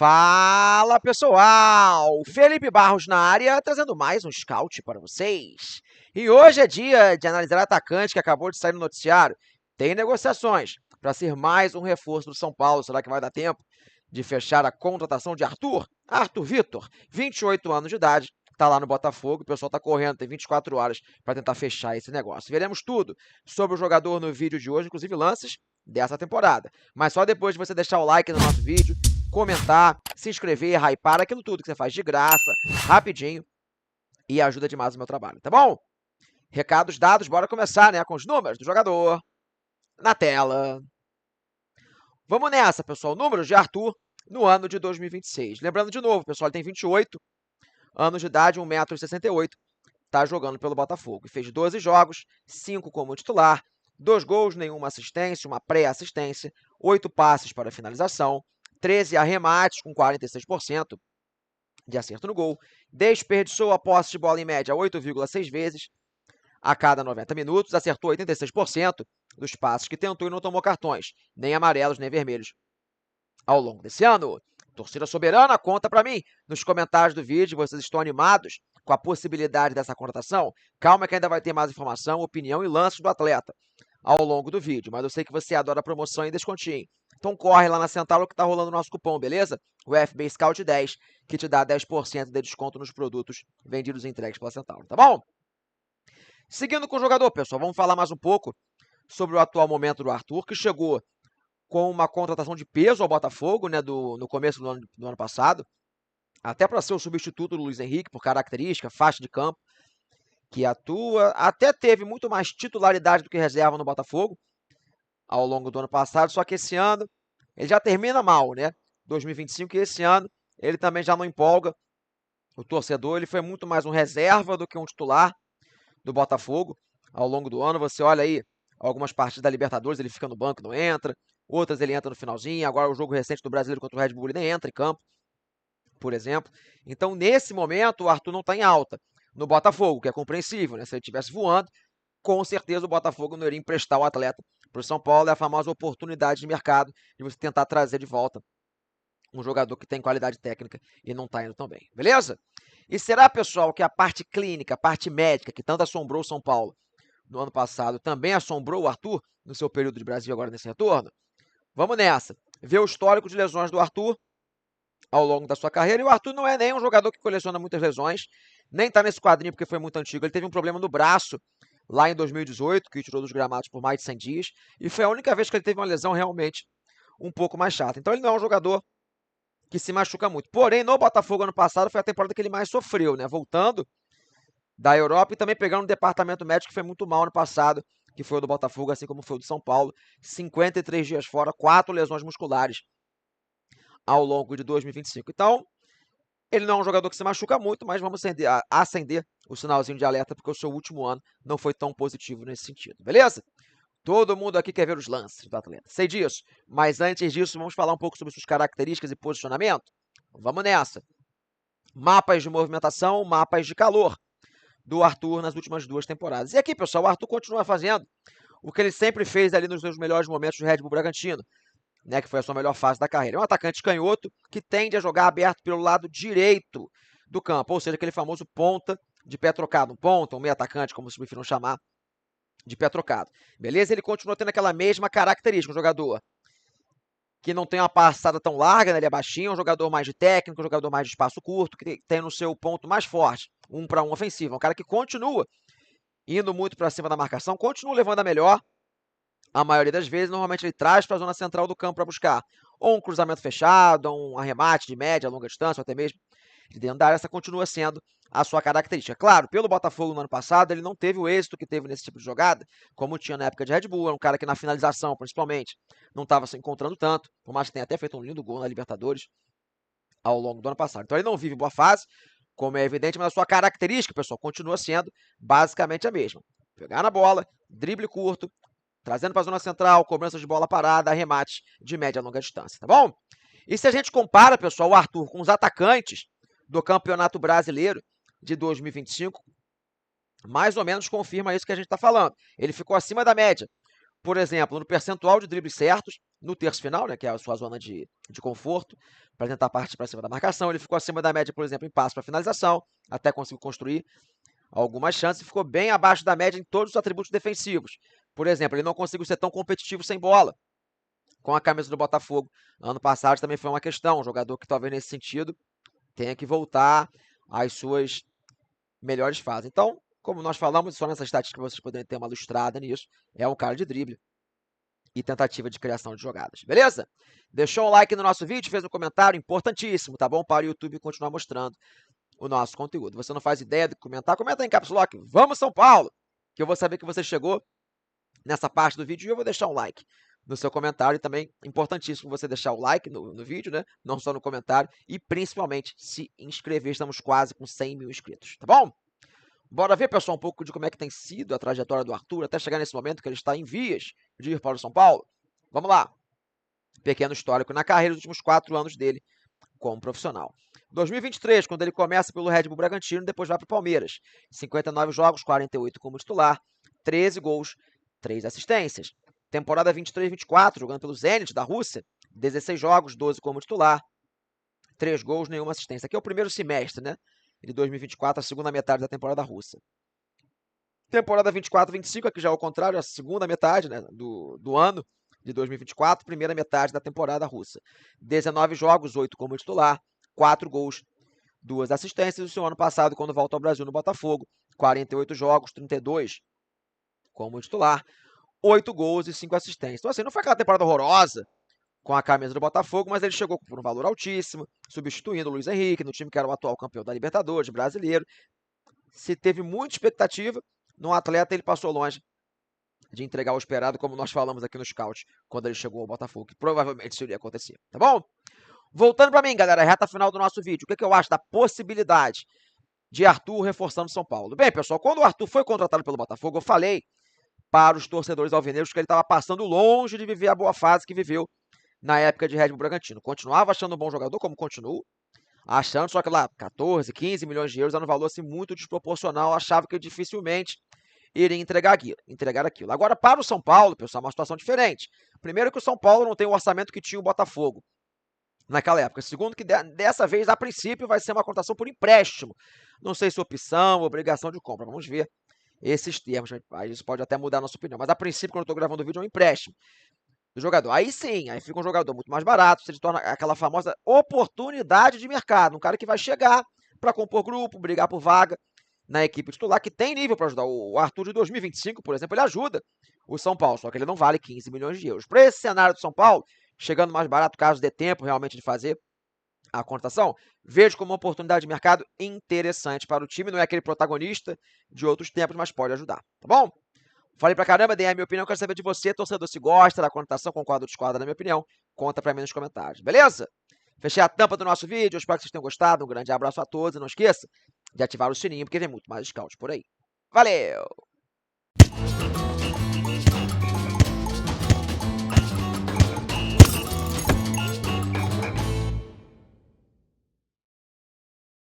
Fala pessoal, Felipe Barros na área, trazendo mais um scout para vocês. E hoje é dia de analisar atacante que acabou de sair no noticiário. Tem negociações para ser mais um reforço do São Paulo. Será que vai dar tempo de fechar a contratação de Arthur? Arthur Vitor, 28 anos de idade, está lá no Botafogo. O pessoal está correndo, tem 24 horas para tentar fechar esse negócio. Veremos tudo sobre o jogador no vídeo de hoje, inclusive lances dessa temporada. Mas só depois de você deixar o like no nosso vídeo, comentar, se inscrever, hypar, aquilo tudo que você faz de graça, rapidinho, e ajuda demais o meu trabalho, tá bom? Recados dados, bora começar, né, com os números do jogador na tela. Vamos nessa, pessoal, números de Arthur no ano de 2026. Lembrando de novo, pessoal, ele tem 28 anos de idade, 1,68 m, tá jogando pelo Botafogo. Fez 12 jogos, 5 como titular, 2 gols, nenhuma assistência, uma pré-assistência, 8 passes para finalização, 13 arremates com 46% de acerto no gol, desperdiçou a posse de bola em média 8,6 vezes a cada 90 minutos, acertou 86% dos passes que tentou e não tomou cartões, nem amarelos nem vermelhos ao longo desse ano. Torcida soberana, conta para mim nos comentários do vídeo, vocês estão animados com a possibilidade dessa contratação? Calma que ainda vai ter mais informação, opinião e lances do atleta ao longo do vídeo, mas eu sei que você adora promoção e descontinho. Então corre lá na Centauro que tá rolando o nosso cupom, beleza? O FB Scout 10, que te dá 10% de desconto nos produtos vendidos e entregues pela Centauro, tá bom? Seguindo com o jogador, pessoal, vamos falar mais um pouco sobre o atual momento do Arthur, que chegou com uma contratação de peso ao Botafogo, né, no começo do ano passado, até para ser o substituto do Luiz Henrique, por característica, faixa de campo, que atua, até teve muito mais titularidade do que reserva no Botafogo ao longo do ano passado, só que esse ano ele já termina mal, né? 2025, e esse ano ele também já não empolga o torcedor, ele foi muito mais um reserva do que um titular do Botafogo ao longo do ano. Você olha aí algumas partidas da Libertadores, ele fica no banco, não entra, outras ele entra no finalzinho, agora o jogo recente do Brasileiro contra o Red Bull ele nem entra em campo, por exemplo. Então, nesse momento, o Arthur não está em alta no Botafogo, que é compreensível, né? Se ele estivesse voando, com certeza o Botafogo não iria emprestar o atleta para o São Paulo. É a famosa oportunidade de mercado de você tentar trazer de volta um jogador que tem qualidade técnica e não está indo tão bem, beleza? E será, pessoal, que a parte clínica, a parte médica, que tanto assombrou o São Paulo no ano passado, também assombrou o Arthur no seu período de Brasil agora nesse retorno? Vamos nessa. Ver o histórico de lesões do Arthur ao longo da sua carreira. E o Arthur não é nem um jogador que coleciona muitas lesões, nem está nesse quadrinho porque foi muito antigo. Ele teve um problema no braço lá em 2018, que tirou dos gramados por mais de 100 dias, e foi a única vez que ele teve uma lesão realmente um pouco mais chata. Então ele não é um jogador que se machuca muito. Porém, no Botafogo ano passado foi a temporada que ele mais sofreu, né? Voltando da Europa e também pegando um departamento médico que foi muito mal ano passado, que foi o do Botafogo, assim como foi o do São Paulo. 53 dias fora, 4 lesões musculares ao longo de 2025. Então, ele não é um jogador que se machuca muito, mas vamos acender o sinalzinho de alerta, porque o seu último ano não foi tão positivo nesse sentido, beleza? Todo mundo aqui quer ver os lances do atleta, sei disso. Mas antes disso, vamos falar um pouco sobre suas características e posicionamento? Vamos nessa. Mapas de movimentação, mapas de calor do Arthur nas últimas 2 temporadas. E aqui, pessoal, o Arthur continua fazendo o que ele sempre fez ali nos seus melhores momentos do Red Bull Bragantino, né, que foi a sua melhor fase da carreira. É um atacante canhoto que tende a jogar aberto pelo lado direito do campo, ou seja, aquele famoso ponta de pé trocado, um ponta, um meio atacante, como se prefiram chamar, de pé trocado. Beleza? Ele continua tendo aquela mesma característica, um jogador que não tem uma passada tão larga, né? Ele é baixinho, um jogador mais de técnico, um jogador mais de espaço curto, que tem no seu ponto mais forte, 1 para 1 ofensivo. É um cara que continua indo muito para cima da marcação, continua levando a melhor, a maioria das vezes, normalmente ele traz para a zona central do campo para buscar ou um cruzamento fechado, ou um arremate de média, longa distância, ou até mesmo de dentro da área. Essa continua sendo a sua característica. Claro, pelo Botafogo no ano passado, ele não teve o êxito que teve nesse tipo de jogada, como tinha na época de Red Bull. Era um cara que na finalização, principalmente, não estava se encontrando tanto, por mais que tenha até feito um lindo gol na Libertadores ao longo do ano passado. Então ele não vive boa fase, como é evidente, mas a sua característica, pessoal, continua sendo basicamente a mesma. Pegar na bola, drible curto, trazendo para a zona central, cobrança de bola parada, arremate de média e longa distância, tá bom? E se a gente compara, pessoal, o Arthur com os atacantes do Campeonato Brasileiro de 2025, mais ou menos confirma isso que a gente está falando. Ele ficou acima da média, por exemplo, no percentual de dribles certos, no terço final, né, que é a sua zona de conforto, para tentar partir para cima da marcação. Ele ficou acima da média, por exemplo, em passe para finalização, até conseguiu construir algumas chances e ficou bem abaixo da média em todos os atributos defensivos. Por exemplo, ele não conseguiu ser tão competitivo sem bola com a camisa do Botafogo. Ano passado também foi uma questão, um jogador que talvez nesse sentido tenha que voltar às suas melhores fases. Então, como nós falamos, só nessa estatística vocês poderem ter uma lustrada nisso, é um cara de drible e tentativa de criação de jogadas, beleza? Deixou um like no nosso vídeo, fez um comentário importantíssimo, tá bom? Para o YouTube continuar mostrando o nosso conteúdo. Você não faz ideia de comentar? Comenta aí em Caps Lock, vamos São Paulo! Que eu vou saber que você chegou nessa parte do vídeo e eu vou deixar um like no seu comentário. E também importantíssimo você deixar o like no vídeo, né? Não só no comentário. E principalmente se inscrever. Estamos quase com 100 mil inscritos, tá bom? Bora ver, pessoal, um pouco de como é que tem sido a trajetória do Arthur até chegar nesse momento que ele está em vias de ir para o São Paulo. Vamos lá. Pequeno histórico na carreira dos últimos 4 anos dele como profissional. 2023, quando ele começa pelo Red Bull Bragantino, depois vai para o Palmeiras. 59 jogos, 48 como titular, 13 gols, 3 assistências. Temporada 23-24, jogando pelo Zenit da Rússia, 16 jogos, 12 como titular, 3 gols, nenhuma assistência. Aqui é o primeiro semestre, né? De 2024, a segunda metade da temporada russa. Temporada 24-25, aqui já é o contrário, a segunda metade, né, do ano de 2024, primeira metade da temporada russa. 19 jogos, 8 como titular, 4 gols, 2 assistências. O seu ano passado, quando volta ao Brasil no Botafogo, 48 jogos, 32 como titular, 8 gols e 5 assistências. Então, assim, não foi aquela temporada horrorosa com a camisa do Botafogo, mas ele chegou por um valor altíssimo, substituindo o Luiz Henrique, no time que era o atual campeão da Libertadores, brasileiro. Se teve muita expectativa no atleta, ele passou longe de entregar o esperado, como nós falamos aqui no Scout, quando ele chegou ao Botafogo, que provavelmente isso iria acontecer, tá bom? Voltando para mim, galera, reta final do nosso vídeo, o que eu acho da possibilidade de Arthur reforçando São Paulo? Bem, pessoal, quando o Arthur foi contratado pelo Botafogo, eu falei para os torcedores alvinegros que ele estava passando longe de viver a boa fase que viveu na época de Red Bull Bragantino. Continuava achando um bom jogador, como continuo, achando, só que lá 14, 15 milhões de euros era um valor assim, muito desproporcional, achava que dificilmente iria entregar aquilo. Agora, para o São Paulo, pessoal, é uma situação diferente. Primeiro que o São Paulo não tem o orçamento que tinha o Botafogo naquela época. Segundo que dessa vez, a princípio, vai ser uma contratação por empréstimo. Não sei se opção, obrigação de compra, vamos ver esses termos. Isso pode até mudar a nossa opinião, mas a princípio, quando eu estou gravando o vídeo, é um empréstimo do jogador. Aí sim, aí fica um jogador muito mais barato, se torna aquela famosa oportunidade de mercado, um cara que vai chegar para compor grupo, brigar por vaga na equipe titular, que tem nível para ajudar. O Arthur de 2025, por exemplo, ele ajuda o São Paulo, só que ele não vale 15 milhões de euros. Para esse cenário do São Paulo, chegando mais barato, caso dê tempo realmente de fazer a contratação, vejo como uma oportunidade de mercado interessante para o time. Não é aquele protagonista de outros tempos, mas pode ajudar, tá bom? Falei pra caramba, dei a minha opinião, quero saber de você, torcedor, se gosta da contratação, concorda ou discorda da minha opinião, conta pra mim nos comentários, beleza? Fechei a tampa do nosso vídeo, espero que vocês tenham gostado, um grande abraço a todos e não esqueça de ativar o sininho, porque vem muito mais Scout por aí. Valeu!